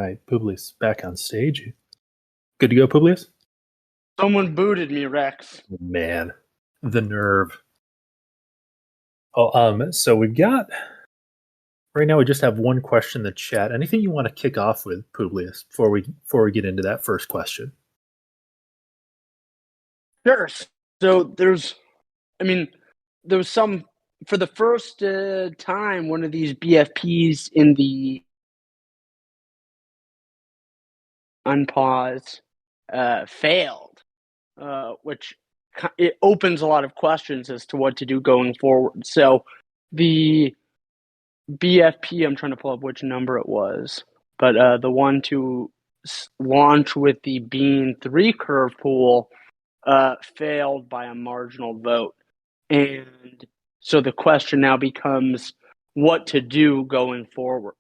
right, Publius back on stage. Good to go, Publius? Someone booted me, Rex. Man, the nerve. Oh, so we've got right now. We just have one question in the chat. Anything you want to kick off with, Publius, before we get into that first question? Sure. So there was some for the first time. One of these BFPs in the unpause failed, which it opens a lot of questions as to what to do going forward. So the BFP, I'm trying to pull up which number it was, but the one to launch with the Bean 3 curve pool failed by a marginal vote. And so the question now becomes what to do going forward.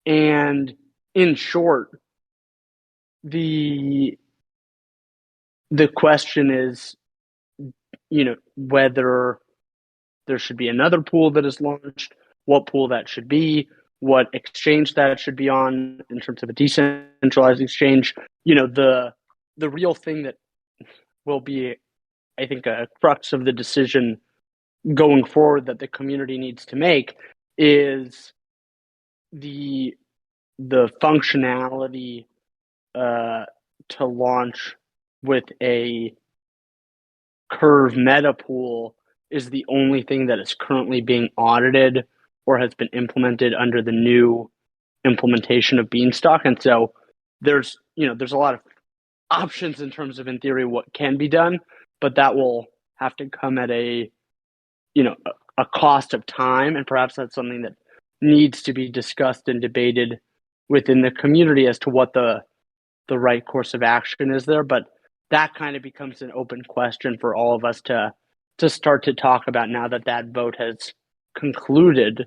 And in short, the question is, whether there should be another pool that is launched, what pool that should be, what exchange that should be on in terms of a decentralized exchange. The real thing that will be, I think, a crux of the decision going forward that the community needs to make is the functionality to launch with a curve meta pool is the only thing that is currently being audited or has been implemented under the new implementation of Beanstalk. And so there's a lot of options in terms of, in theory, what can be done, but that will have to come at a cost of time. And perhaps that's something that needs to be discussed and debated within the community as to what the right course of action is there. But that kind of becomes an open question for all of us to start to talk about now that vote has concluded.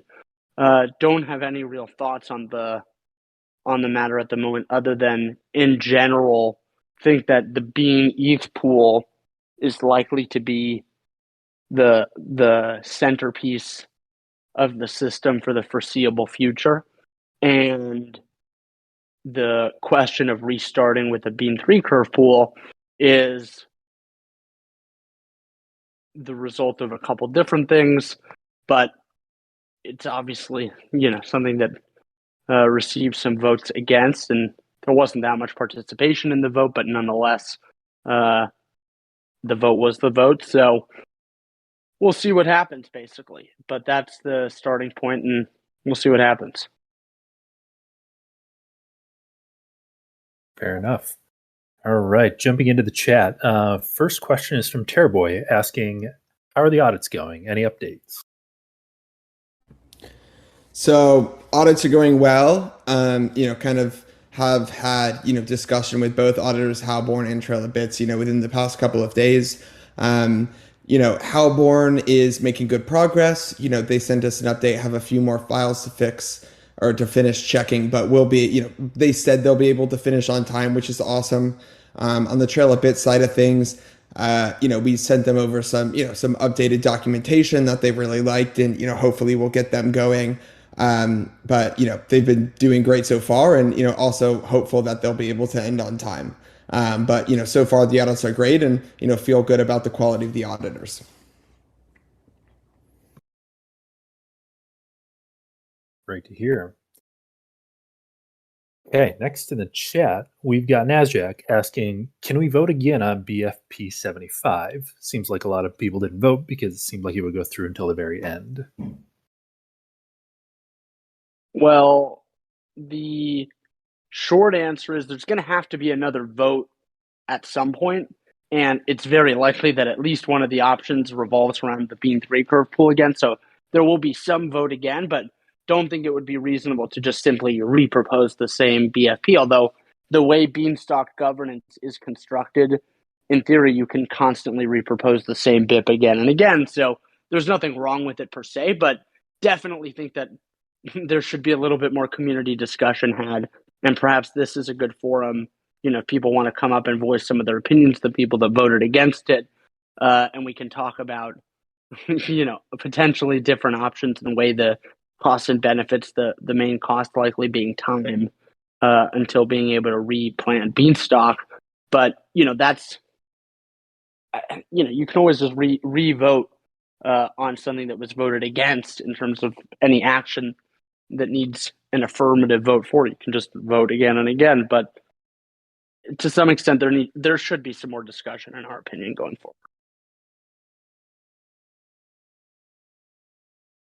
Don't have any real thoughts on the matter at the moment, other than in general think that the Bean ETH pool is likely to be the centerpiece of the system for the foreseeable future. And the question of restarting with the Bean 3 curve pool is the result of a couple different things, but it's obviously, something that received some votes against, and there wasn't that much participation in the vote, but nonetheless, the vote was the vote. So we'll see what happens, basically. But that's the starting point, and we'll see what happens. Fair enough. All right, jumping into the chat. First question is from Terrorboy asking, how are the audits going? Any updates? So audits are going well. Kind of have had, discussion with both auditors, Halborn and Trail of Bits, within the past couple of days. Halborn is making good progress. They sent us an update, have a few more files to fix or to finish checking, but we'll be, they said they'll be able to finish on time, which is awesome. On the Trail of Bits side of things, we sent them over some updated documentation that they really liked, and, hopefully we'll get them going. But they've been doing great so far, and, also hopeful that they'll be able to end on time. But so far the audits are great, and, feel good about the quality of the auditors. Great to hear. Okay, next in the chat, we've got Nasdaq asking, can we vote again on BFP 75? Seems like a lot of people didn't vote because it seemed like it would go through until the very end. Well, the short answer is there's going to have to be another vote at some point, and it's very likely that at least one of the options revolves around the Bean 3 curve pool again. So there will be some vote again, but don't think it would be reasonable to just simply repropose the same BFP, although the way Beanstalk governance is constructed, in theory, you can constantly repropose the same BIP again and again. So there's nothing wrong with it per se, but definitely think that there should be a little bit more community discussion had, and perhaps this is a good forum. If people want to come up and voice some of their opinions, the people that voted against it, and we can talk about, potentially different options and weigh the costs and benefits, the main cost likely being time. until being able to replant Beanstalk. But that's you can always just re-vote on something that was voted against in terms of any action that needs an affirmative vote for it. You can just vote again and again, but to some extent there should be some more discussion, in our opinion, going forward.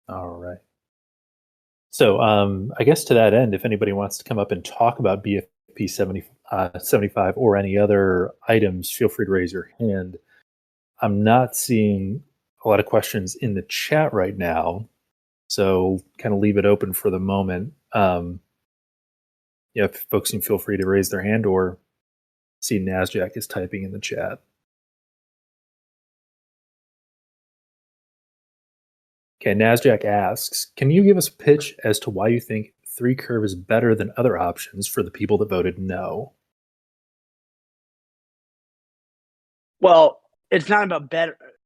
All right. So I guess to that end, if anybody wants to come up and talk about BFP 75 or any other items, feel free to raise your hand. I'm not seeing a lot of questions in the chat right now, so kind of leave it open for the moment. If folks can feel free to raise their hand, or see NASDAQ is typing in the chat. Okay, NASDAQ asks, can you give us a pitch as to why you think 3 curve is better than other options for the people that voted no? Well, it's not about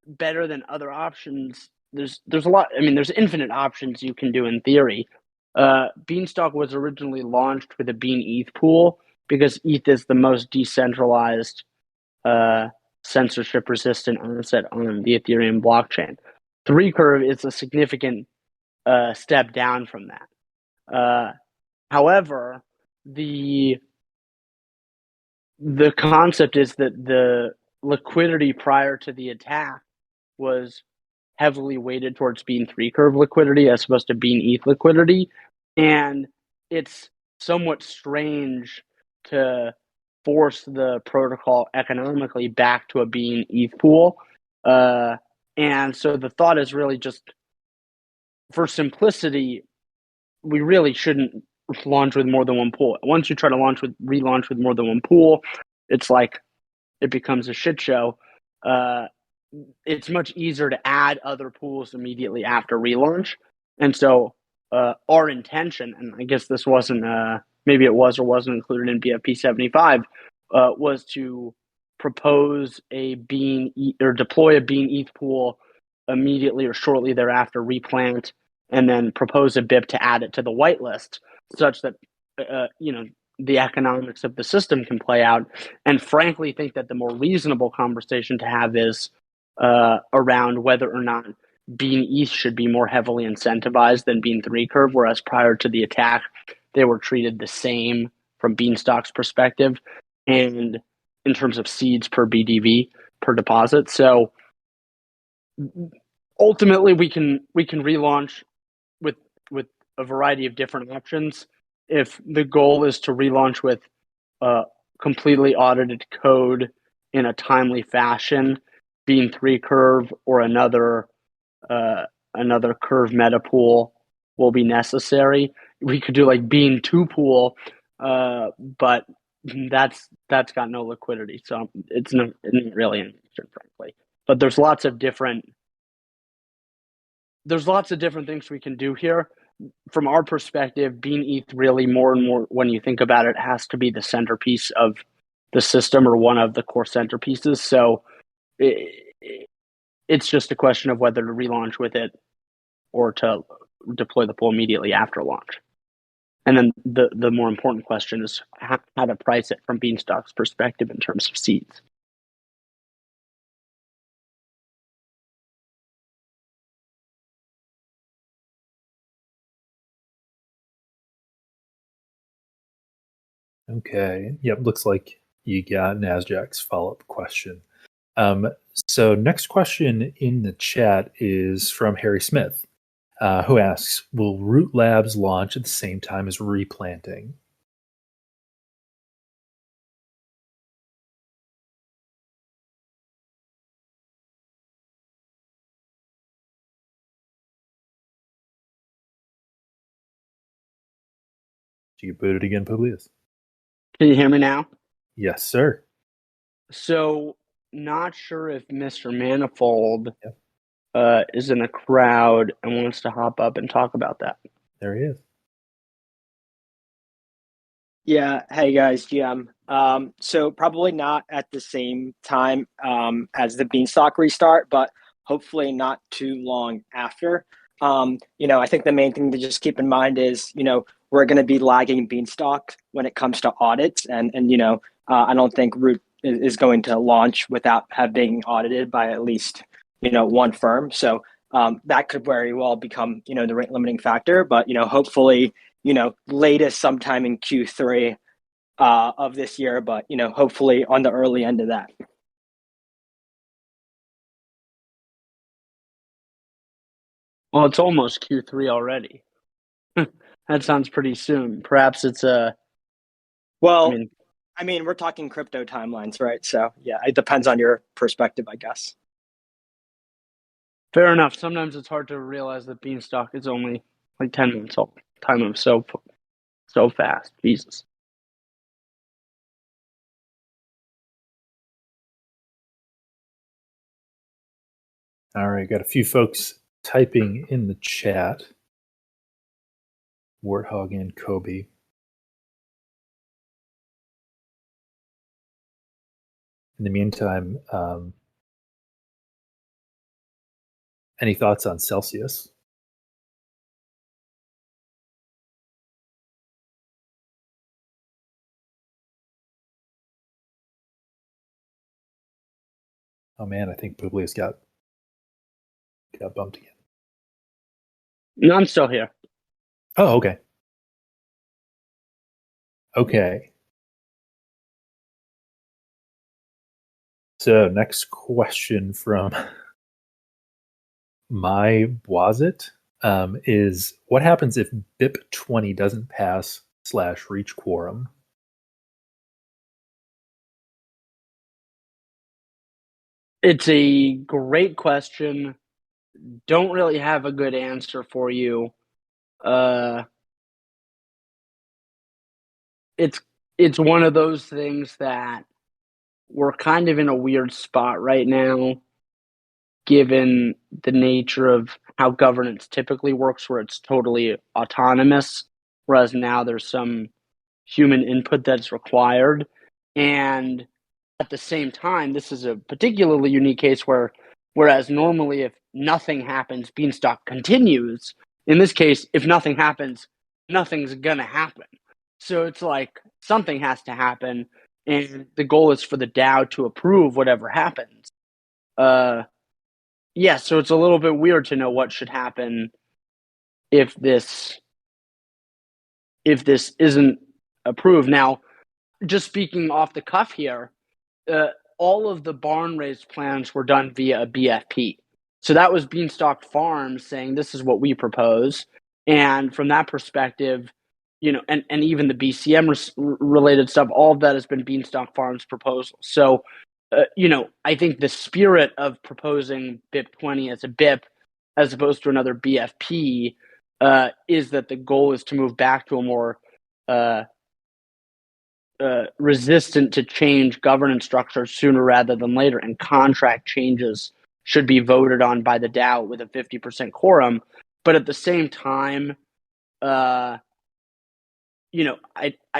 better than other options. There's a lot. I mean, there's infinite options you can do in theory. Beanstalk was originally launched with a Bean ETH pool because ETH is the most decentralized, censorship-resistant asset on the Ethereum blockchain. 3 curve is a significant step down from that. However, the concept is that the liquidity prior to the attack was heavily weighted towards Bean 3 curve liquidity as opposed to Bean ETH liquidity. And it's somewhat strange to force the protocol economically back to a Bean ETH pool. And so the thought is really just, for simplicity, we really shouldn't launch with more than one pool. Once you try to relaunch with more than one pool, it's like it becomes a shit show. It's much easier to add other pools immediately after relaunch. And so our intention, and I guess this wasn't, maybe it was or wasn't included in BFP 75, was to propose a Bean or deploy a Bean ETH pool immediately or shortly thereafter, replant, and then propose a BIP to add it to the whitelist, such that the economics of the system can play out. And frankly, think that the more reasonable conversation to have is around whether or not Bean ETH should be more heavily incentivized than Bean 3 curve, whereas prior to the attack, they were treated the same from Beanstalk's perspective, and in terms of seeds per BDV per deposit. So ultimately, we can relaunch with a variety of different options. If the goal is to relaunch with completely audited code in a timely fashion, Bean 3 curve or another curve meta pool will be necessary. We could do like Bean 2 pool, but that's got no liquidity, so it's not really an option, frankly. But there's lots of different things we can do here. From our perspective, Bean ETH really more and more, when you think about it, has to be the centerpiece of the system, or one of the core centerpieces. So it's just a question of whether to relaunch with it or to deploy the pool immediately after launch. And then the more important question is how to price it from Beanstalk's perspective in terms of seeds. Okay. Yep. Looks like you got NASDAQ's follow-up question. So next question in the chat is from Harry Smith, who asks, will Root Labs launch at the same time as replanting? Did you get booted again, Publius? Can you hear me now? Yes, sir. So, not sure if Mr. Manifold is in the crowd and wants to hop up and talk about that. There he is. Yeah. Hey guys, GM. So probably not at the same time as the Beanstalk restart, but hopefully not too long after. I think the main thing to just keep in mind is, we're going to be lagging Beanstalk when it comes to audits. And I don't think Root is going to launch without being audited by at least, one firm. So that could very well become, the rate limiting factor. But, hopefully, latest sometime in Q3 of this year, but, hopefully on the early end of that. Well, it's almost Q3 already. That sounds pretty soon. Perhaps it's Well, we're talking crypto timelines, right? So yeah, it depends on your perspective, I guess. Fair enough. Sometimes it's hard to realize that Beanstalk is only like 10 months old. Time moves so fast. Jesus. All right, got a few folks typing in the chat. Warthog and Kobe. In the meantime, any thoughts on Celsius? Oh man, I think Publius got bumped again. No, I'm still here. Oh, okay. Okay. So next question from my was it is what happens if BIP 20 doesn't pass / reach quorum? It's a great question. Don't really have a good answer for you. It's one of those things that we're kind of in a weird spot right now, given the nature of how governance typically works, where it's totally autonomous, whereas now there's some human input that's required. And at the same time, this is a particularly unique case whereas normally if nothing happens, Beanstalk continues. In this case, if nothing happens, nothing's going to happen. So it's like something has to happen, and the goal is for the DAO to approve whatever happens. Yeah, so it's a little bit weird to know what should happen if this isn't approved. Now, just speaking off the cuff here, all of the barn raise plans were done via a BFP. So that was Beanstalk Farms saying this is what we propose. And from that perspective, and even the BCM related stuff, all of that has been Beanstalk Farms' proposal. So, I think the spirit of proposing BIP 20 as a BIP as opposed to another BFP is that the goal is to move back to a more resistant to change governance structure sooner rather than later, and contract changes should be voted on by the DAO with a 50% quorum. But at the same time, I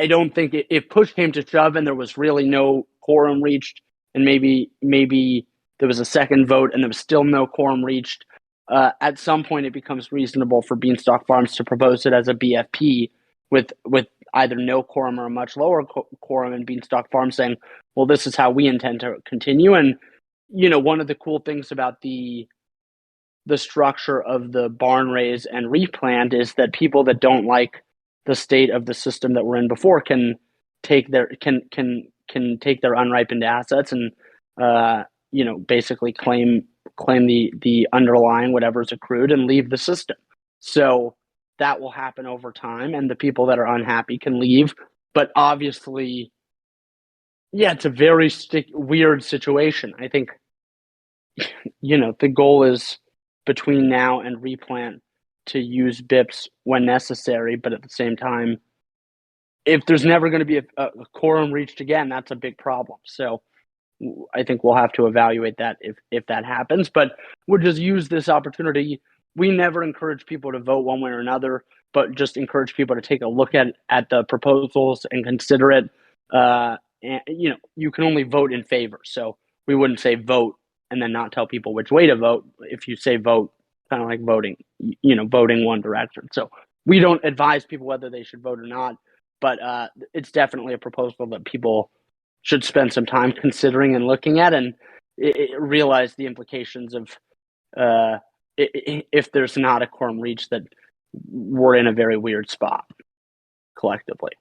don't think if push came to shove and there was really no quorum reached, and maybe there was a second vote and there was still no quorum reached, at some point it becomes reasonable for Beanstalk Farms to propose it as a BFP with either no quorum or a much lower quorum, and Beanstalk Farms saying, well, this is how we intend to continue. And, one of the cool things about the structure of the barn raise and replant is that people that don't like the state of the system that we're in before can take their unripened assets and basically claim the underlying whatever's accrued and leave the system. So that will happen over time, and the people that are unhappy can leave. But obviously, yeah, it's a very weird situation. I think, the goal is between now and replant to use BIPs when necessary, but at the same time, if there's never going to be a quorum reached again, that's a big problem. So I think we'll have to evaluate that if that happens. But we'll just use this opportunity. We never encourage people to vote one way or another, but just encourage people to take a look at the proposals and consider it. And you can only vote in favor. So we wouldn't say vote and then not tell people which way to vote. If you say vote, kind of like voting, voting one direction. So we don't advise people whether they should vote or not, but it's definitely a proposal that people should spend some time considering and looking at, and realize the implications of if there's not a quorum reached, that we're in a very weird spot collectively.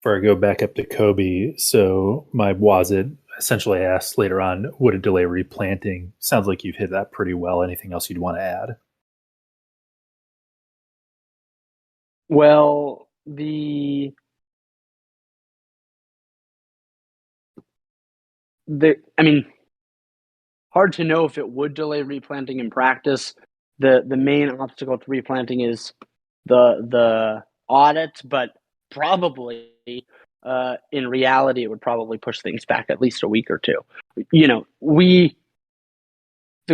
Before I go back up to Kobe, so my was-it essentially asked later on, would it delay replanting? Sounds like you've hit that pretty well. Anything else you'd want to add? Well, hard to know if it would delay replanting in practice. The main obstacle to replanting is the audits, but probably in reality, it would probably push things back at least a week or two. The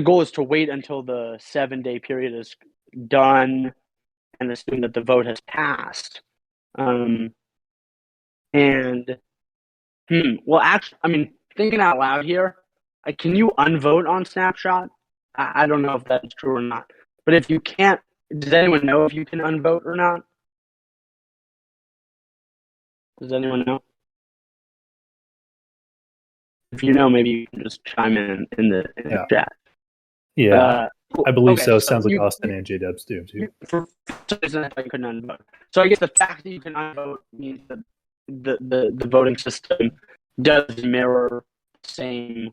goal is to wait until the 7-day period is done and assume that the vote has passed. Well, actually, thinking out loud here, can you unvote on Snapshot? I don't know if that's true or not. But if you can't, does anyone know if you can unvote or not? Does anyone know? If you know, maybe you can just chime in the chat. Yeah, I believe so. Sounds like Austin and J-Dubs do too. For some reason, I couldn't unvote. So I guess the fact that you can unvote means that the voting system does mirror the same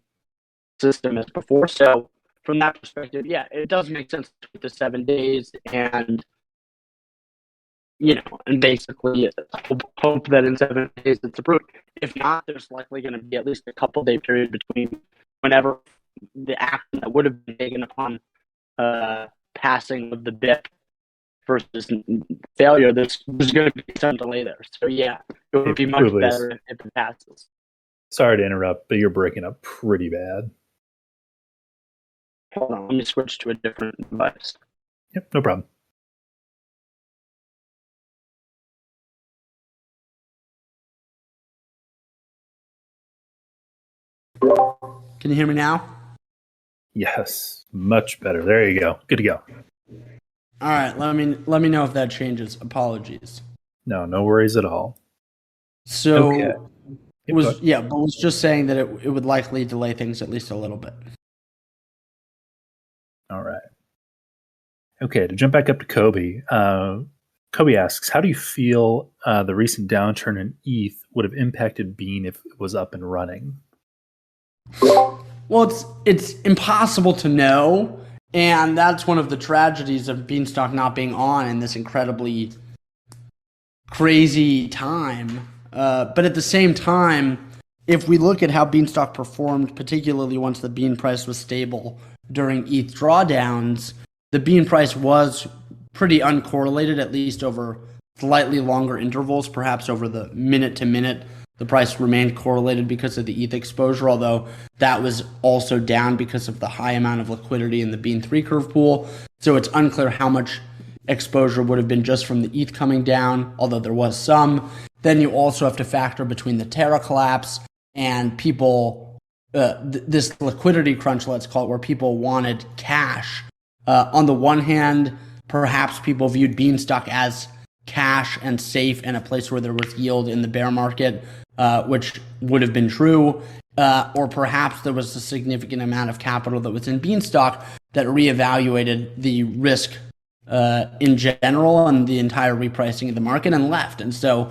system as before. So from that perspective, yeah, it does make sense to wait the 7 days and basically hope that in 7 days it's approved. If not, there's likely going to be at least a couple-day period between whenever the action that would have been taken upon passing of the BIP versus failure. There's going to be some delay there. So yeah, it would be much better if it passes. Sorry to interrupt, but you're breaking up pretty bad. Hold on, let me switch to a different device. Yep, no problem. Can you hear me now? Yes, much better. There you go. Good to go. All right, let me know if that changes. Apologies. No worries at all. So okay. But was just saying that it would likely delay things at least a little bit. All right. Okay, to jump back up to Kobe. Kobe asks, how do you feel the recent downturn in ETH would have impacted Bean if it was up and running? Well, it's impossible to know, and that's one of the tragedies of Beanstalk not being on in this incredibly crazy time. But at the same time, if we look at how Beanstalk performed, particularly once the Bean price was stable during ETH drawdowns, the Bean price was pretty uncorrelated, at least over slightly longer intervals, perhaps over the minute to minute. The price remained correlated because of the ETH exposure, although that was also down because of the high amount of liquidity in the Bean 3 curve pool. So it's unclear how much exposure would have been just from the ETH coming down, although there was some. Then you also have to factor between the Terra collapse and people, this liquidity crunch, let's call it, where people wanted cash. On the one hand, perhaps people viewed Beanstalk as cash and safe and a place where there was yield in the bear market, which would have been true. Or perhaps there was a significant amount of capital that was in Beanstalk that reevaluated the risk in general and the entire repricing of the market and left. And so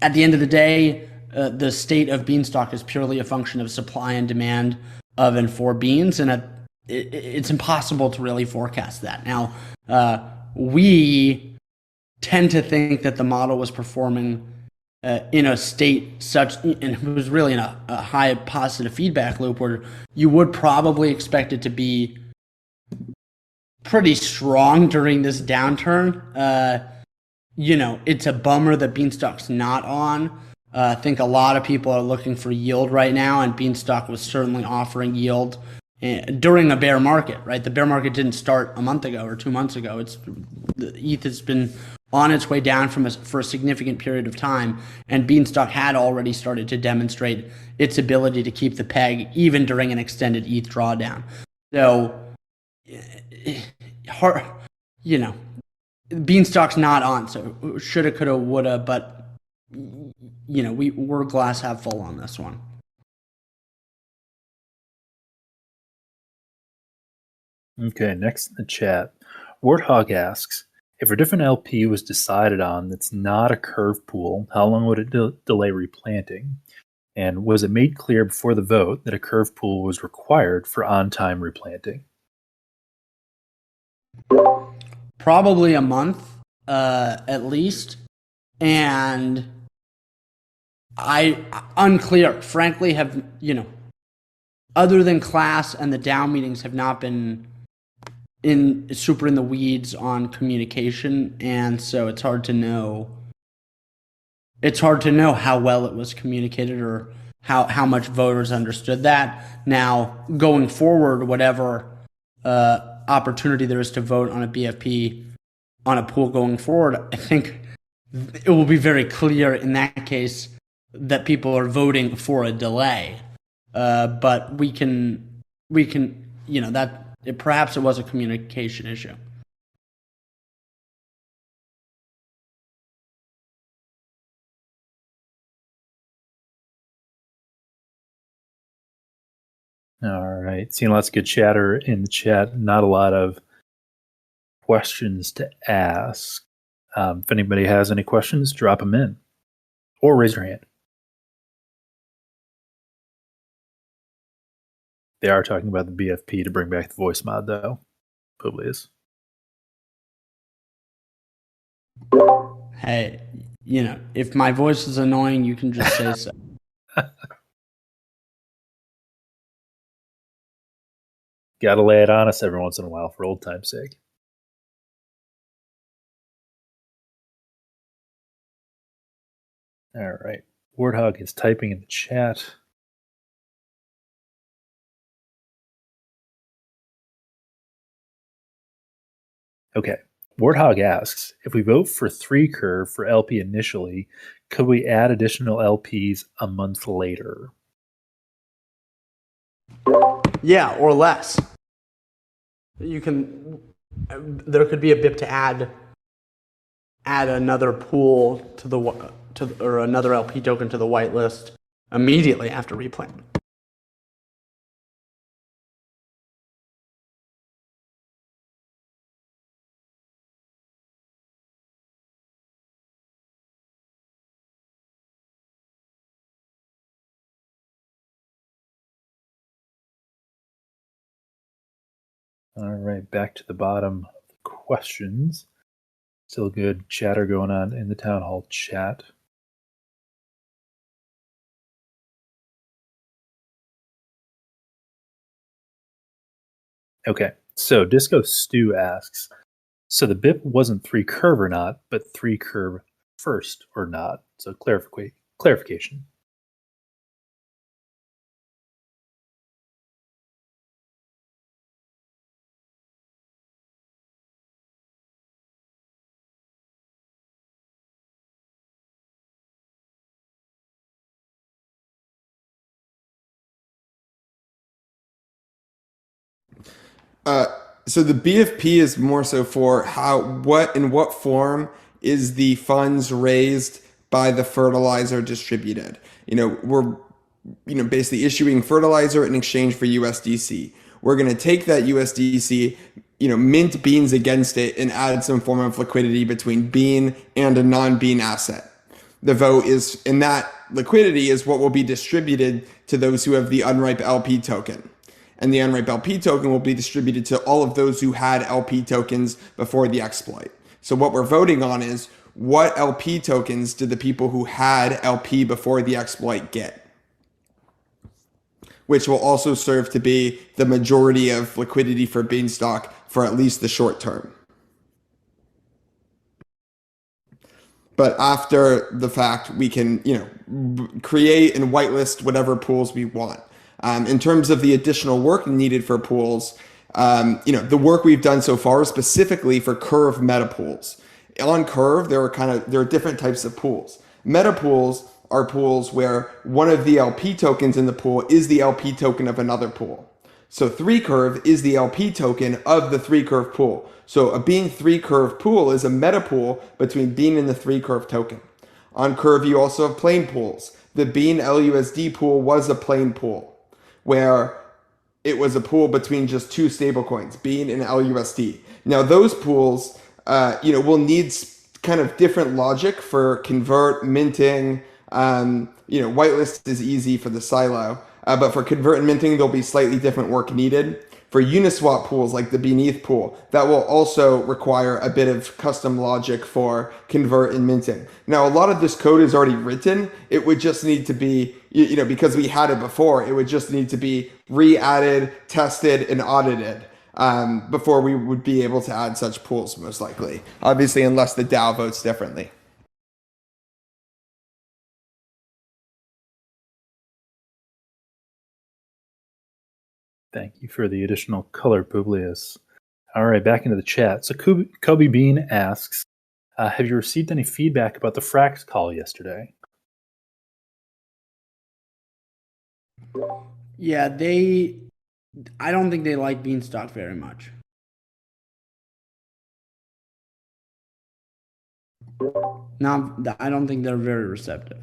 at the end of the day, the state of Beanstalk is purely a function of supply and demand of and for beans, and it's impossible to really forecast that. Now, we tend to think that the model was performing in a state such, and it was really in a high positive feedback loop where you would probably expect it to be pretty strong during this downturn. It's a bummer that Beanstalk's not on. I think a lot of people are looking for yield right now, and Beanstalk was certainly offering yield during a bear market, right? The bear market didn't start a month ago or 2 months ago. The ETH has been on its way down for a significant period of time, and Beanstalk had already started to demonstrate its ability to keep the peg even during an extended ETH drawdown. So, Beanstalk's not on, so shoulda, coulda, woulda, but we're glass half full on this one. Okay, next in the chat, Warthog asks, if a different LP was decided on that's not a curve pool, how long would it delay replanting? And was it made clear before the vote that a curve pool was required for on-time replanting? Probably a month, at least. And unclear, frankly, have, other than class and the DAO meetings, have not been super in the weeds on communication, and so it's hard to know how well it was communicated or how much voters understood that. Now, going forward, whatever opportunity there is to vote on a BFP on a pool going forward, I think it will be very clear in that case that people are voting for a delay. But we can that. Perhaps it was a communication issue. All right. Seeing lots of good chatter in the chat. Not a lot of questions to ask. If anybody has any questions, drop them in or raise your hand. They are talking about the BFP to bring back the voice mod, though. Publius. Hey, if my voice is annoying, you can just say so. Gotta lay it on us every once in a while for old time's sake. All right. Warthog is typing in the chat. Okay. Warthog asks, if we vote for 3 curve for LP initially, could we add additional LPs a month later? Yeah, or less. There could be a BIP to add another pool or another LP token to the whitelist immediately after replant. All right, back to the bottom of the questions. Still good chatter going on in the town hall chat. Okay, so Disco Stew asks, so the BIP wasn't 3 curve or not, but 3 curve first or not. So clarification. So the BFP is more so for in what form is the funds raised by the fertilizer distributed. We're basically issuing fertilizer in exchange for USDC. We're going to take that USDC, mint beans against it and add some form of liquidity between bean and a non-bean asset. The vote is, in that liquidity is what will be distributed to those who have the unripe LP token. And the unripe LP token will be distributed to all of those who had LP tokens before the exploit. So what we're voting on is, what LP tokens did the people who had LP before the exploit get? Which will also serve to be the majority of liquidity for Beanstalk for at least the short term. But after the fact, we can, create and whitelist whatever pools we want. In terms of the additional work needed for pools, the work we've done so far is specifically for curve meta pools. On Curve, there are different types of pools. Meta pools are pools where one of the LP tokens in the pool is the LP token of another pool. So 3Curve is the LP token of the 3Curve pool. So a Bean 3Curve pool is a meta pool between Bean and the 3Curve token. On Curve, you also have plain pools. The Bean LUSD pool was a plain pool, where it was a pool between just two stablecoins, Bean and LUSD. Now those pools, will need kind of different logic for convert, minting. Whitelist is easy for the silo, but for convert and minting, there'll be slightly different work needed. For Uniswap pools like the Beneath pool, that will also require a bit of custom logic for convert and minting. Now, a lot of this code is already written. It would just need to be, because we had it before, it would just need to be re-added, tested, and audited before we would be able to add such pools, most likely. Obviously, unless the DAO votes differently. Thank you for the additional color, Publius. All right, back into the chat. So Kobe Bean asks, have you received any feedback about the FRAX call yesterday? Yeah, I don't think they like Beanstalk very much. Now, I don't think they're very receptive.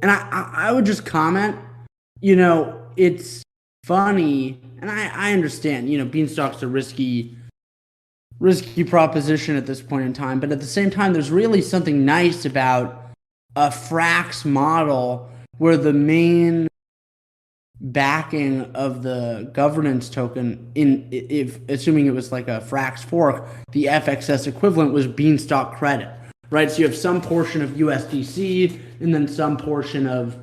And I would just comment, it's funny, and I understand, Beanstalk's a risky proposition at this point in time, but at the same time, there's really something nice about a FRAX model where the main backing of the governance token, if assuming it was like a FRAX fork, the FXS equivalent was Beanstalk credit. Right, so you have some portion of USDC and then some portion of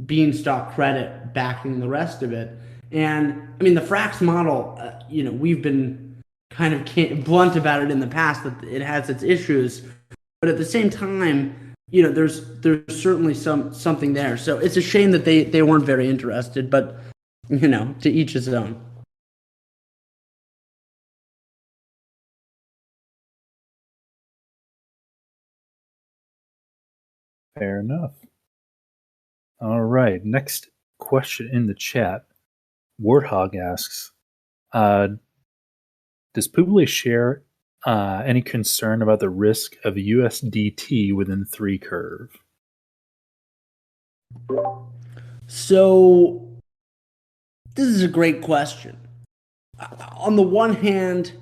Beanstalk credit backing the rest of it. And I mean, the FRAX model, we've been kind of blunt about it in the past that it has its issues, but at the same time, there's certainly something there. So it's a shame that they weren't very interested, but to each his own. Fair enough. All right, next question in the chat. Warthog asks, does Publius share any concern about the risk of USDT within 3Curve? So this is a great question. On the one hand,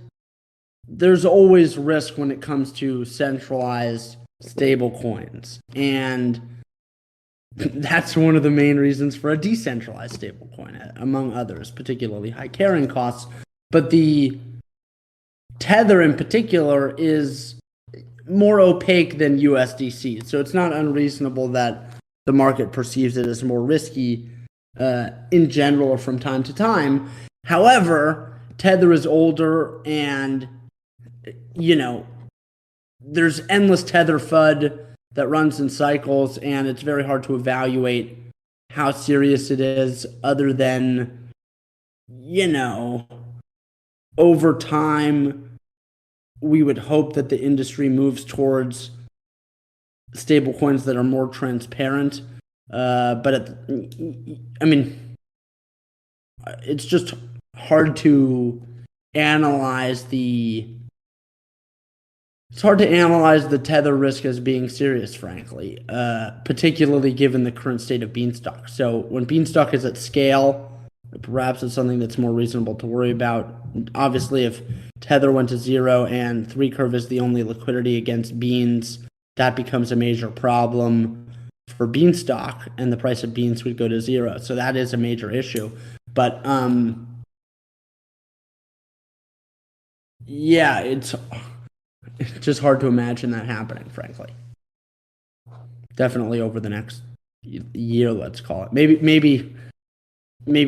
there's always risk when it comes to centralized stable coins, and that's one of the main reasons for a decentralized stablecoin, among others, particularly high carrying costs. But the Tether in particular is more opaque than USDC, so it's not unreasonable that the market perceives it as more risky in general or from time to time. However, Tether is older, and there's endless Tether FUD that runs in cycles, and it's very hard to evaluate how serious it is other than, over time, we would hope that the industry moves towards stablecoins that are more transparent. But it's just hard to analyze the Tether risk as being serious, frankly, particularly given the current state of Beanstalk. So when Beanstalk is at scale, perhaps it's something that's more reasonable to worry about. Obviously, if Tether went to zero and 3Curve is the only liquidity against Beans, that becomes a major problem for Beanstalk, and the price of Beans would go to zero. So that is a major issue. But yeah, it's just hard to imagine that happening, frankly. Definitely over the next year, let's call it. Maybe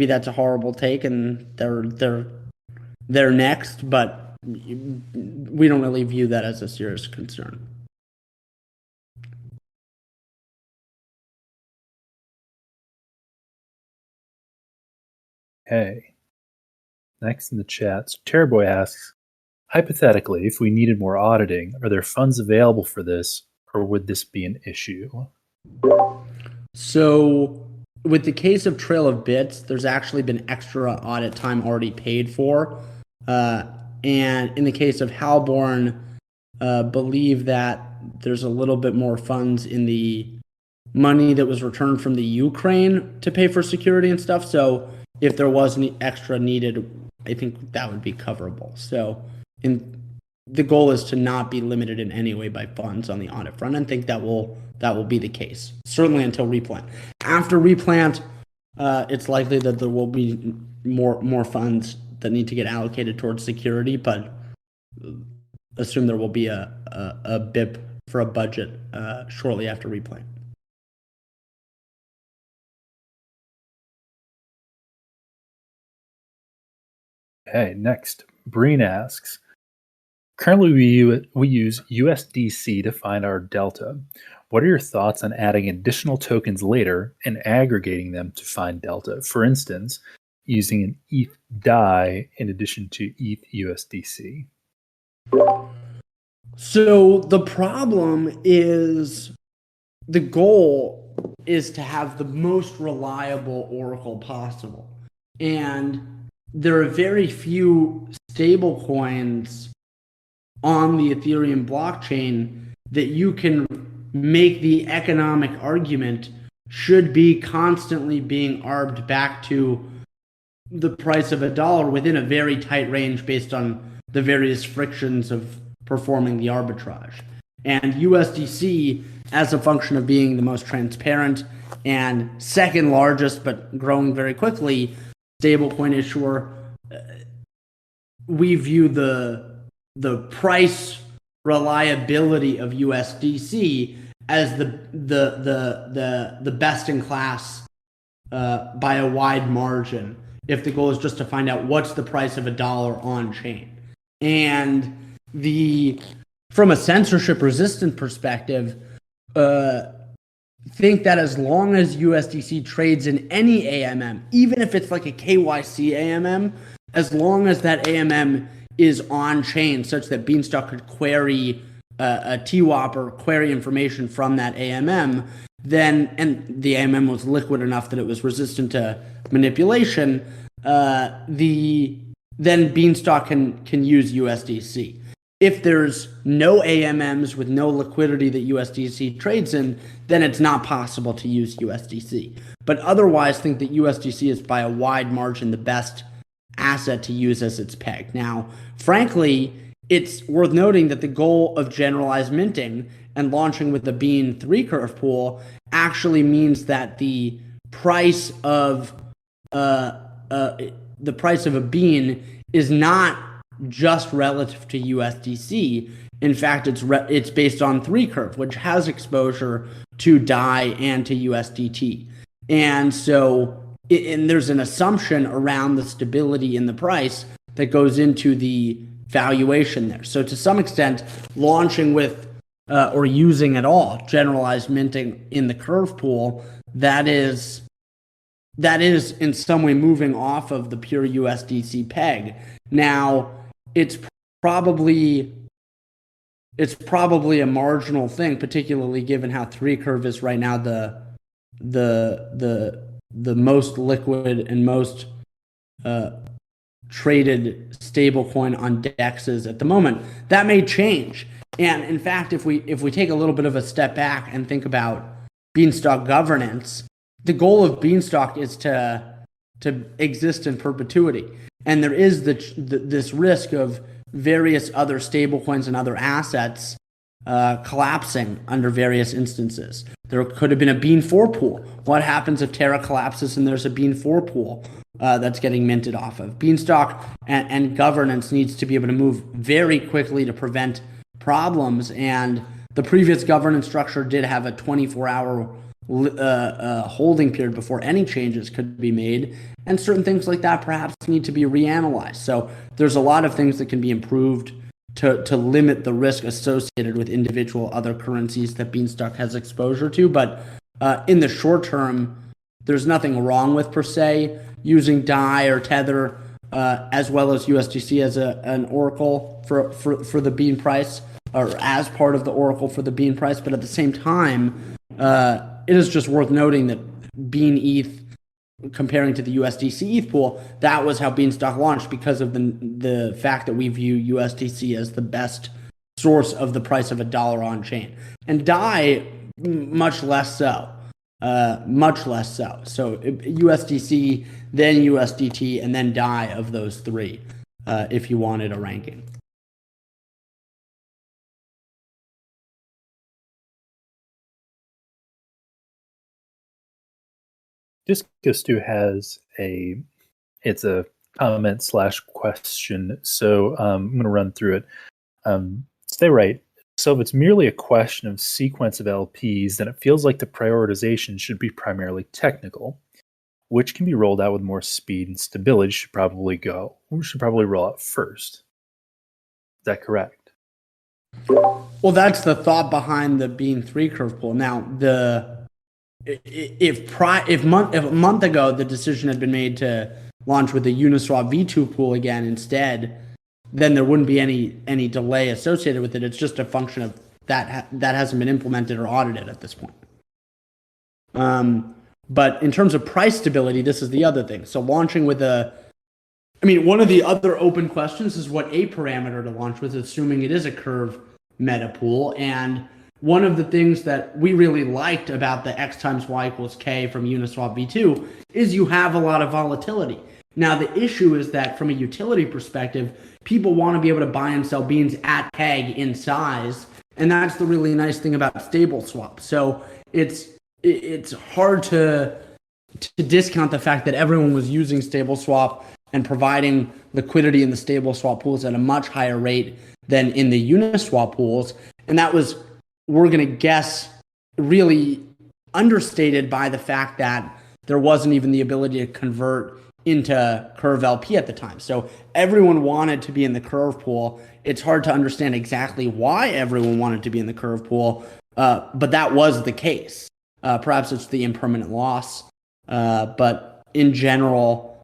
that's a horrible take, and they're next, but we don't really view that as a serious concern. Okay. Next in the chat, Terrorboy asks, hypothetically, if we needed more auditing, are there funds available for this, or would this be an issue? So with the case of Trail of Bits, there's actually been extra audit time already paid for. And in the case of Halborn, believe that there's a little bit more funds in the money that was returned from the Ukraine to pay for security and stuff. So if there was any extra needed, I think that would be coverable. So the goal is to not be limited in any way by funds on the audit front, and think that will be the case, certainly until replant. After replant, it's likely that there will be more funds that need to get allocated towards security, but assume there will be a BIP for a budget shortly after replant. Okay, next, Breen asks, currently we use USDC to find our delta. What are your thoughts on adding additional tokens later and aggregating them to find delta? For instance, using an ETH DAI in addition to ETH USDC. So the problem is, the goal is to have the most reliable oracle possible. And there are very few stable coins on the Ethereum blockchain that you can make the economic argument should be constantly being arbed back to the price of $1 within a very tight range based on the various frictions of performing the arbitrage. And USDC, as a function of being the most transparent and second largest but growing very quickly stablecoin issuer, we view the price reliability of USDC as the best in class by a wide margin, if the goal is just to find out what's the price of $1 on chain. And from a censorship resistant perspective, think that as long as USDC trades in any AMM, even if it's like a KYC AMM, as long as that AMM is on chain such that Beanstalk could query a TWAP or query information from that AMM, then, and the AMM was liquid enough that it was resistant to manipulation, then Beanstalk can use USDC. If there's no AMMs with no liquidity that USDC trades in, then it's not possible to use USDC. But otherwise, think that USDC is by a wide margin the best asset to use as its peg. Now, frankly, it's worth noting that the goal of generalized minting and launching with the Bean 3 curve pool actually means that the price of a bean is not just relative to USDC. In fact, it's based on 3 curve, which has exposure to DAI and to USDT. And so and there's an assumption around the stability in the price that goes into the valuation there. So to some extent, launching with or using at all generalized minting in the curve pool, that is in some way moving off of the pure USDC peg. Now, it's probably a marginal thing, particularly given how 3 curve is right now the most liquid and most traded stablecoin on DEXs at the moment. That may change. And in fact, if we take a little bit of a step back and think about Beanstalk governance, the goal of Beanstalk is to exist in perpetuity. And there is this risk of various other stablecoins and other assets collapsing under various instances. There could have been a Bean 4 pool. What happens if Terra collapses and there's a Bean 4 pool that's getting minted off of? Beanstalk and governance needs to be able to move very quickly to prevent problems. And the previous governance structure did have a 24-hour holding period before any changes could be made. And certain things like that perhaps need to be reanalyzed. So there's a lot of things that can be improved to limit the risk associated with individual other currencies that Beanstalk has exposure to. But in the short term, there's nothing wrong with, per se, using DAI or Tether as well as USDC as an oracle for the bean price, or as part of the oracle for the bean price. But at the same time, it is just worth noting that Bean ETH, comparing to the USDC ETH pool, that was how Beanstalk launched, because of the fact that we view USDC as the best source of the price of a dollar on chain, and DAI much less so. So USDC, then USDT, and then DAI of those three, if you wanted a ranking. Disco has it's a comment / question. So I'm going to run through it. Stay right. So if it's merely a question of sequence of LPs, then it feels like the prioritization should be primarily technical, which can be rolled out with more speed, and stability should probably roll out first. Is that correct? Well, that's the thought behind the Bean 3 curve pool. Now, if a month ago the decision had been made to launch with the Uniswap V2 pool again instead, then there wouldn't be any delay associated with it. It's just a function of that hasn't been implemented or audited at this point. But in terms of price stability, this is the other thing. So launching with one of the other open questions is what a parameter to launch with, assuming it is a curve meta pool. And one of the things that we really liked about the X times Y equals K from Uniswap V2 is you have a lot of volatility. Now, the issue is that from a utility perspective, people want to be able to buy and sell beans at peg in size. And that's the really nice thing about stable swap. So it's hard to discount the fact that everyone was using stable swap and providing liquidity in the stable swap pools at a much higher rate than in the Uniswap pools. And that was, we're going to guess, really understated by the fact that there wasn't even the ability to convert into Curve LP at the time. So everyone wanted to be in the Curve pool. It's hard to understand exactly why everyone wanted to be in the Curve pool, but that was the case. Perhaps it's the impermanent loss, but in general,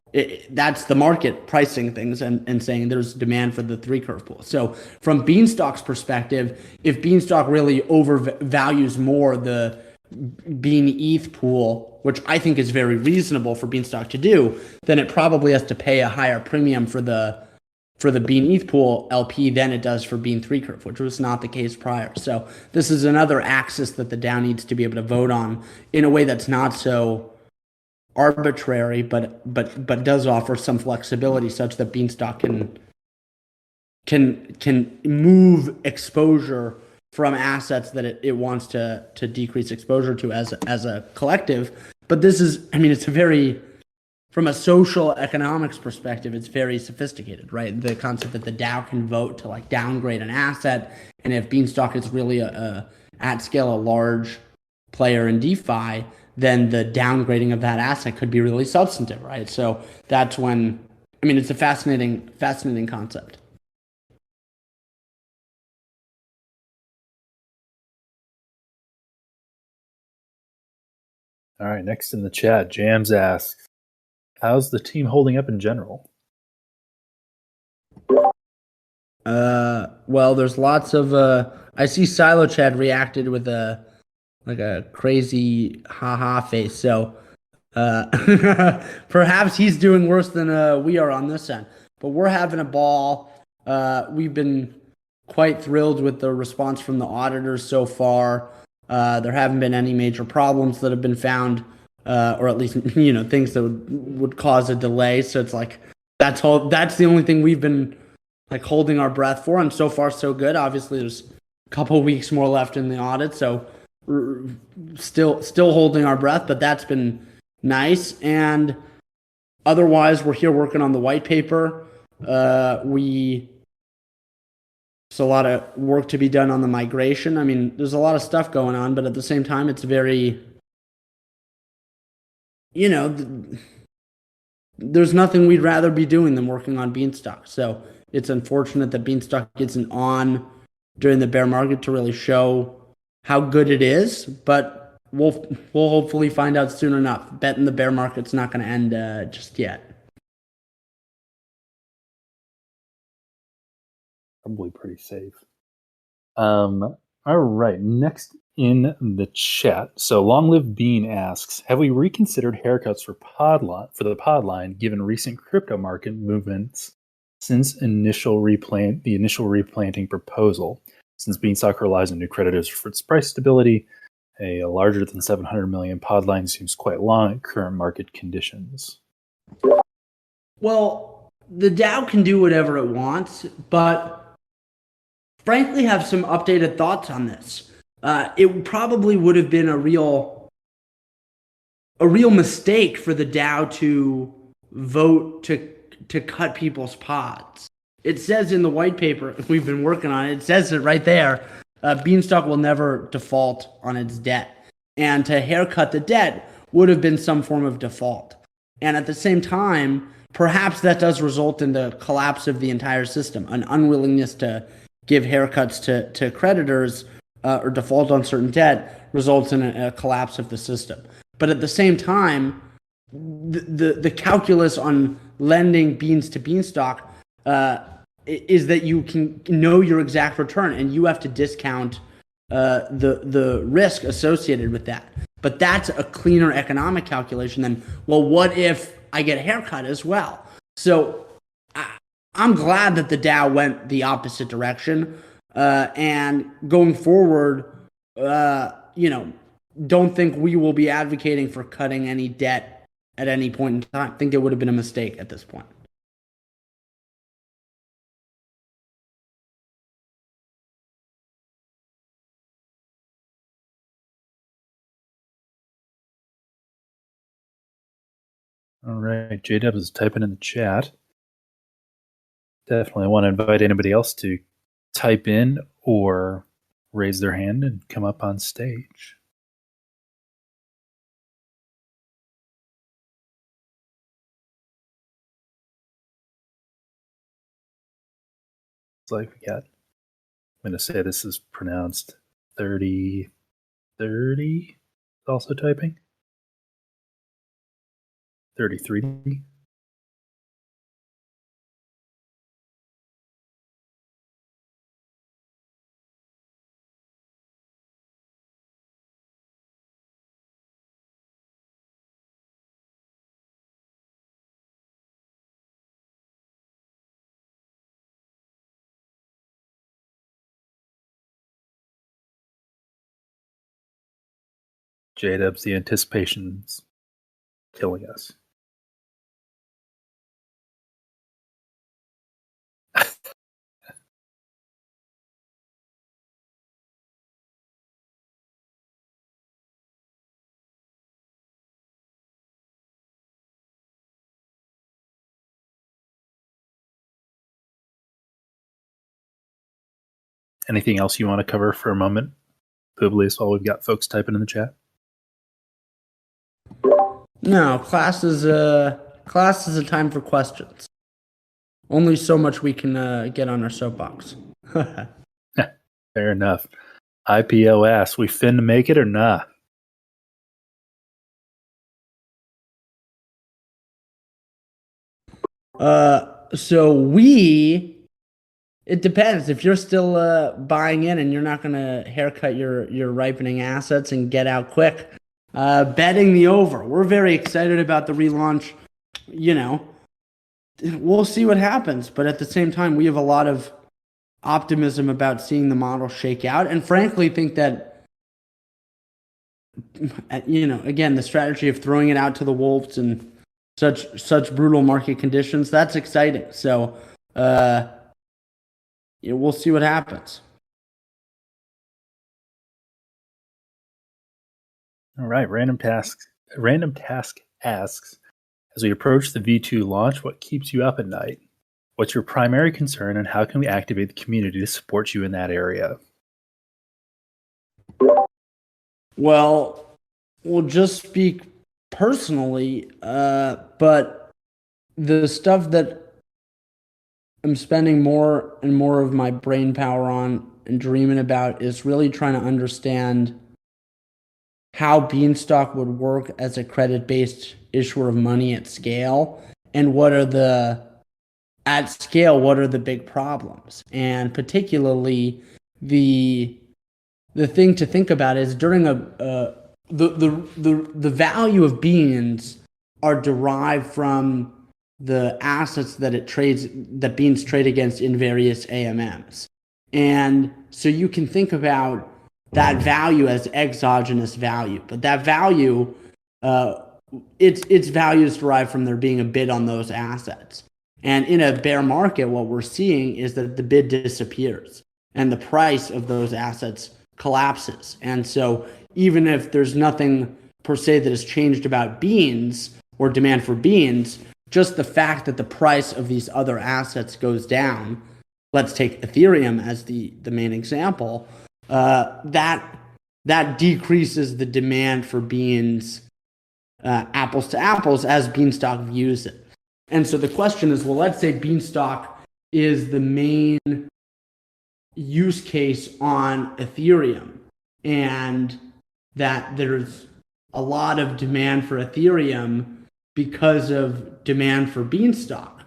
that's the market pricing things and saying there's demand for the 3 curve pool. So from Beanstalk's perspective, if Beanstalk really overvalues more the Bean ETH pool, which I think is very reasonable for Beanstalk to do, then it probably has to pay a higher premium for the Bean ETH pool LP than it does for Bean 3 curve, which was not the case prior. So this is another axis that the DAO needs to be able to vote on in a way that's not so arbitrary, but does offer some flexibility such that Beanstalk can move exposure from assets that it wants to decrease exposure to as a collective. But this is, it's a very, from a social economics perspective, it's very sophisticated, right? The concept that the DAO can vote to downgrade an asset, and if Beanstalk is really at scale a large player in DeFi, then the downgrading of that asset could be really substantive, right? So that's when, it's a fascinating concept. All right, next in the chat, Jams asks, how's the team holding up in general? Well, there's lots of I see Silo Chad reacted with a crazy haha face. So perhaps he's doing worse than we are on this end. But we're having a ball. We've been quite thrilled with the response from the auditors so far. There haven't been any major problems that have been found, or at least things that would cause a delay. So it's that's the only thing we've been holding our breath for, and so far so good. Obviously, there's a couple weeks more left in the audit, so still holding our breath, but that's been nice. And otherwise, we're here working on the white paper. There's a lot of work to be done on the migration. There's a lot of stuff going on, but at the same time, it's very, there's nothing we'd rather be doing than working on Beanstalk. So it's unfortunate that Beanstalk isn't on during the bear market to really show how good it is, but we'll hopefully find out soon enough. Betting the bear market's not going to end just yet. Probably pretty safe. All right, next in the chat. So Long Live Bean asks, have we reconsidered haircuts for the pod line given recent crypto market movements since the initial replanting proposal? Since Beanstalk relies on new creditors for its price stability, a larger than 700 million pod line seems quite long at current market conditions. Well, the DAO can do whatever it wants, but frankly have some updated thoughts on this. It probably would have been a real mistake for the DAO to vote to cut people's pods. It says in the white paper, we've been working on it, it says it right there, Beanstalk will never default on its debt. And to haircut the debt would have been some form of default. And at the same time, perhaps that does result in the collapse of the entire system, an unwillingness to give haircuts to creditors or default on certain debt results in a collapse of the system. But at the same time, the calculus on lending beans to Beanstalk is that you can know your exact return, and you have to discount the risk associated with that. But that's a cleaner economic calculation than, well, what if I get a haircut as well? So I'm glad that the DAO went the opposite direction. And going forward, don't think we will be advocating for cutting any debt at any point in time. I think it would have been a mistake at this point. All right, J-Dubs is typing in the chat. Definitely want to invite anybody else to type in or raise their hand and come up on stage. It's like we got, I'm going to say this is pronounced 30, also typing. 33. J-Dubs, the anticipation's killing us. Anything else you want to cover for a moment, Publius, while we've got folks typing in the chat? No, class is a time for questions. Only so much we can get on our soapbox. Fair enough. IPO asks, we finna make it or not? It depends. If you're still buying in and you're not going to haircut your ripening assets and get out quick, betting the over. We're very excited about the relaunch. We'll see what happens. But at the same time, we have a lot of optimism about seeing the model shake out, and frankly think that, again, the strategy of throwing it out to the wolves in such brutal market conditions, that's exciting. So, we'll see what happens. All right, Random Task asks, as we approach the V2 launch, what keeps you up at night? What's your primary concern, and how can we activate the community to support you in that area? Well, we'll just speak personally, but the stuff that I'm spending more and more of my brain power on and dreaming about is really trying to understand how Beanstalk would work as a credit-based issuer of money at scale, and what are the at scale, what are the big problems? And particularly the thing to think about is during the value of beans are derived from the assets that beans trade against in various AMMs. And so you can think about that value as exogenous value, but that value, its value is derived from there being a bid on those assets. And in a bear market, what we're seeing is that the bid disappears and the price of those assets collapses. And so even if there's nothing per se that has changed about beans or demand for beans, just the fact that the price of these other assets goes down, let's take Ethereum as the main example, that decreases the demand for beans, apples to apples, as Beanstalk views it. And so the question is, well, let's say Beanstalk is the main use case on Ethereum, and that there's a lot of demand for Ethereum because of demand for Beanstalk.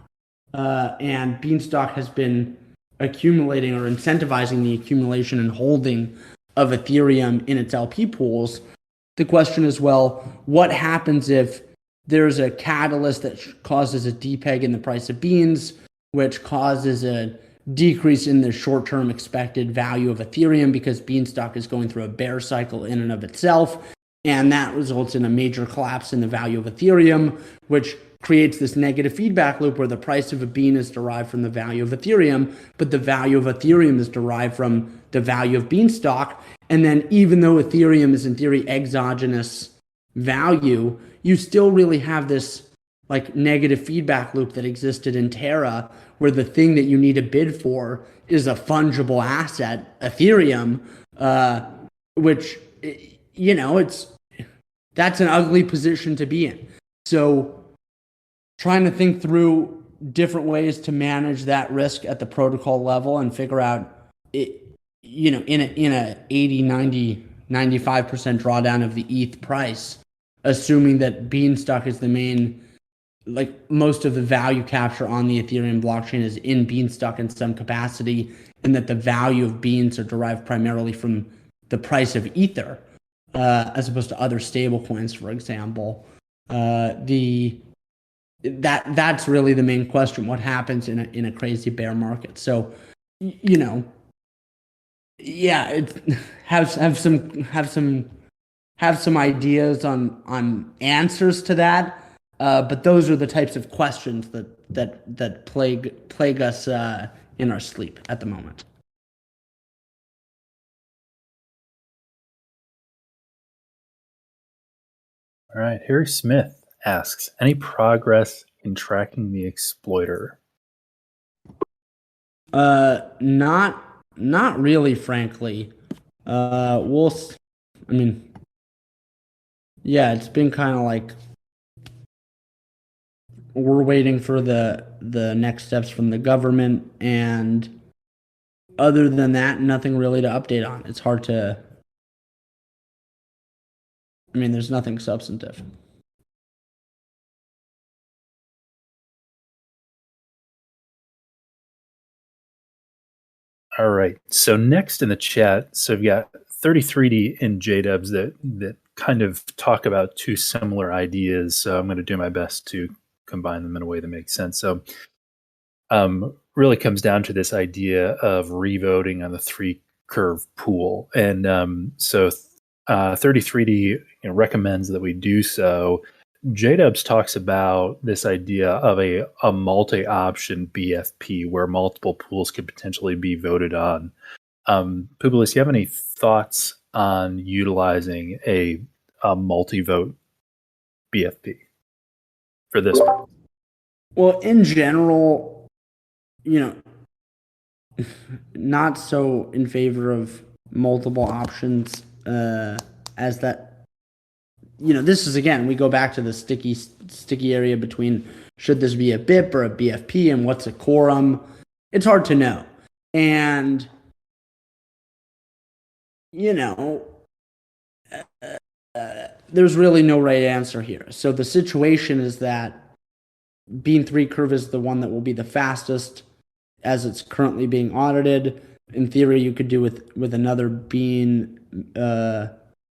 And Beanstalk has been accumulating or incentivizing the accumulation and holding of Ethereum in its LP pools. The question is, well, what happens if there's a catalyst that causes a depeg in the price of beans, which causes a decrease in the short-term expected value of Ethereum because Beanstalk is going through a bear cycle in and of itself, and that results in a major collapse in the value of Ethereum, which creates this negative feedback loop where the price of a bean is derived from the value of Ethereum, but the value of Ethereum is derived from the value of Beanstalk. And then even though Ethereum is in theory exogenous value, you still really have this like negative feedback loop that existed in Terra, where the thing that you need to bid for is a fungible asset, Ethereum, which, you know, that's an ugly position to be in. So trying to think through different ways to manage that risk at the protocol level and figure out it, you know, in a 80, 90, 95% drawdown of the ETH price, assuming that Beanstalk is the main, like most of the value capture on the Ethereum blockchain is in Beanstalk in some capacity, and that the value of beans are derived primarily from the price of Ether, as opposed to other stable coins, for example. That's really the main question. What happens in a crazy bear market? So, you know, yeah, have some ideas on answers to that. But those are the types of questions that plague us in our sleep at the moment. All right, Harry Smith asks, any progress in tracking the exploiter? Not really, frankly. I mean, yeah, it's been kind of like we're waiting for the next steps from the government, and other than that, nothing really to update on. It's hard to, I mean, there's nothing substantive. All right. So next in the chat, so we've got 33D and JDubs that kind of talk about two similar ideas. So I'm going to do my best to combine them in a way that makes sense. So really comes down to this idea of revoting on the three curve pool. And so 33D recommends that we do so. JDubs talks about this idea of a multi-option BFP where multiple pools could potentially be voted on. Publius, you have any thoughts on utilizing a multi-vote BFP for this purpose? Well, in general, not so in favor of multiple options as that. This is, again, we go back to the sticky area between should this be a BIP or a BFP and what's a quorum. It's hard to know. And, there's really no right answer here. So the situation is that Bean 3 curve is the one that will be the fastest as it's currently being audited. In theory, you could do with another Bean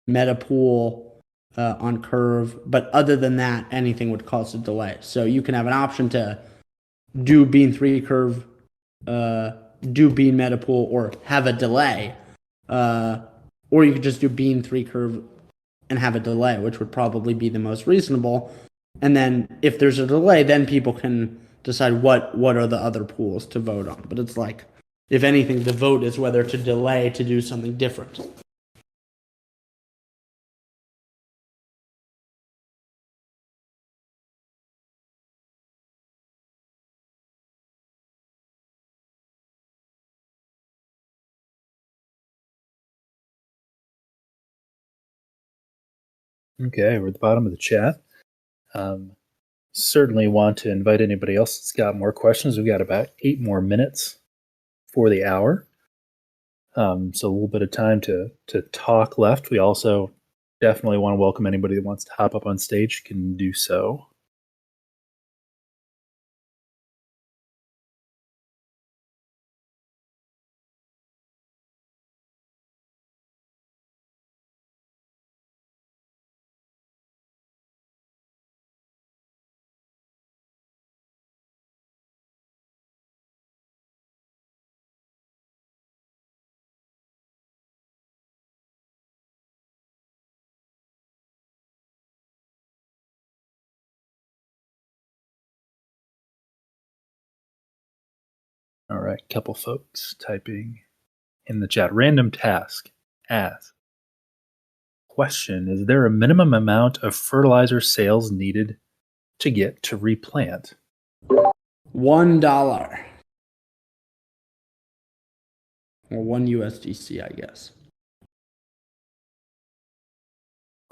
meta pool on curve, but other than that, anything would cause a delay. So you can have an option to do Bean 3 curve, do Bean meta pool, or have a delay, or you could just do Bean 3 curve and have a delay, which would probably be the most reasonable. And then if there's a delay, then people can decide what are the other pools to vote on. But it's like, if anything, the vote is whether to delay to do something different. Okay, we're at the bottom of the chat. Certainly want to invite anybody else that's got more questions. We've got about 8 more minutes for the hour. So a little bit of time to talk left. We also definitely want to welcome anybody that wants to hop up on stage can do so. All right, couple folks typing in the chat. Random task asks, question, is there a minimum amount of fertilizer sales needed to get to replant? $1. Or 1 USDC, I guess.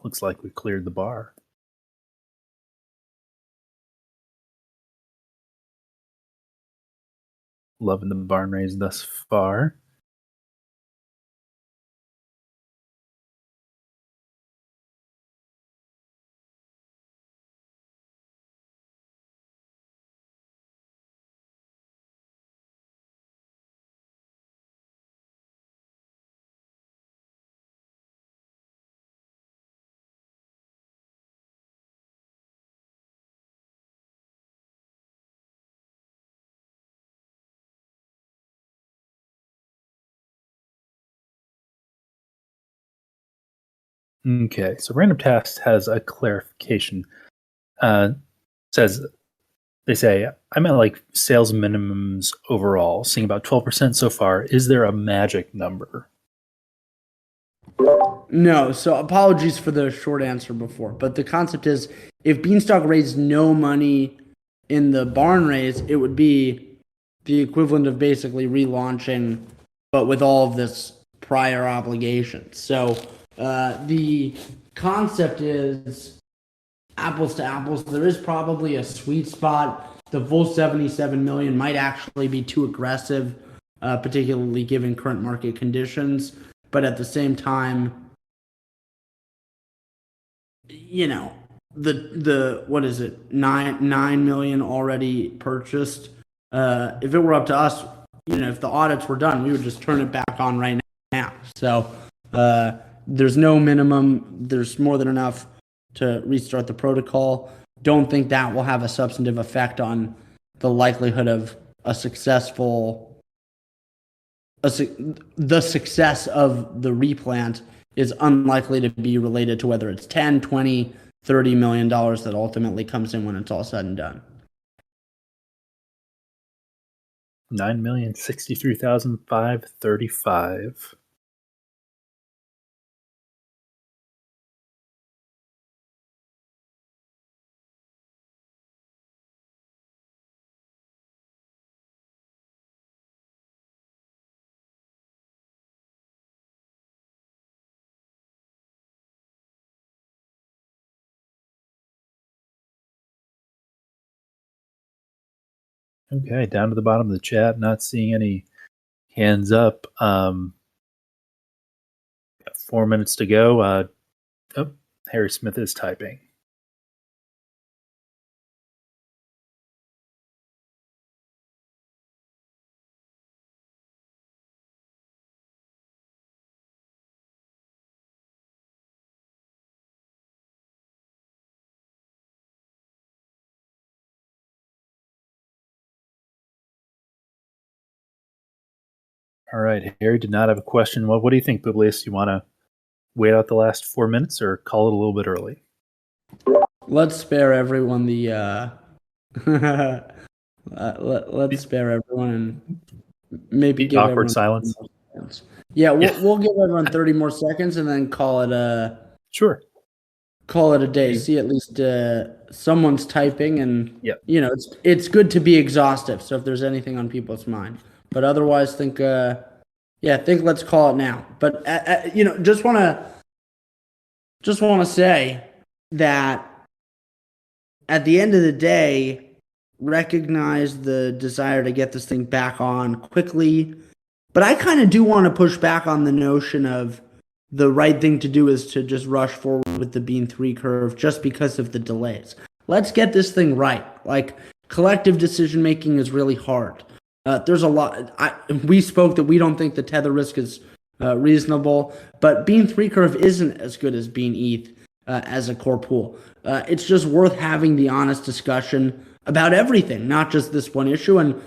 Looks like we cleared the bar. Loving the barn raise thus far. Okay, so random task has a clarification. They say, I'm at like sales minimums overall, seeing about 12% so far. Is there a magic number? No, so apologies for the short answer before, but the concept is if Beanstalk raised no money in the barn raise, it would be the equivalent of basically relaunching, but with all of this prior obligation. So the concept is apples to apples. There is probably a sweet spot. The full 77 million might actually be too aggressive, particularly given current market conditions. But at the same time, you know, the what is it, 9 million already purchased. If it were up to us, you know, if the audits were done, we would just turn it back on right now. So there's no minimum. There's more than enough to restart the protocol. Don't think that will have a substantive effect on the likelihood of a successful. The success of the replant is unlikely to be related to whether it's 10, 20, $30 million that ultimately comes in when it's all said and done. 9,063,535. Okay, down to the bottom of the chat, not seeing any hands up. Got 4 minutes to go. Harry Smith is typing. All right. Harry did not have a question. What do you think, Publius? You want to wait out the last 4 minutes or call it a little bit early? Let's spare everyone the let's spare everyone and maybe give awkward everyone silence. Yeah, we'll give everyone 30 more seconds and then call it sure. Call it a day. See, at least someone's typing, and Yep. it's good to be exhaustive. So if there's anything on people's mind, but otherwise, think let's call it now. But just want to say that at the end of the day, recognize the desire to get this thing back on quickly. But I kind of do want to push back on the notion of the right thing to do is to just rush forward with the Bean 3 curve just because of the delays. Let's get this thing right. Like, collective decision making is really hard. There's a lot. We spoke that we don't think the tether risk is reasonable, but Bean 3 curve isn't as good as Bean ETH as a core pool. It's just worth having the honest discussion about everything, not just this one issue. And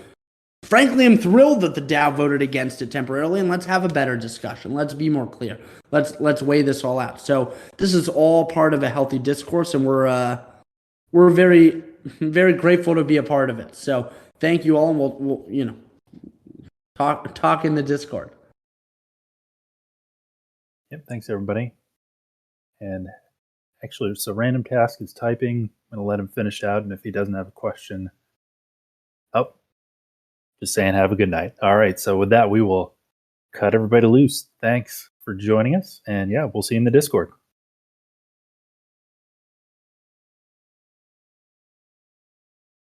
frankly, I'm thrilled that the DAO voted against it temporarily, and let's have a better discussion. Let's be more clear. Let's weigh this all out. So this is all part of a healthy discourse, and we're very, very grateful to be a part of it. So thank you all, and we'll talk in the Discord. Yep. Thanks, everybody. And actually, so Random Task is typing. I'm going to let him finish out, and if he doesn't have a question, just saying have a good night. All right, so with that, we will cut everybody loose. Thanks for joining us, and yeah, we'll see you in the Discord.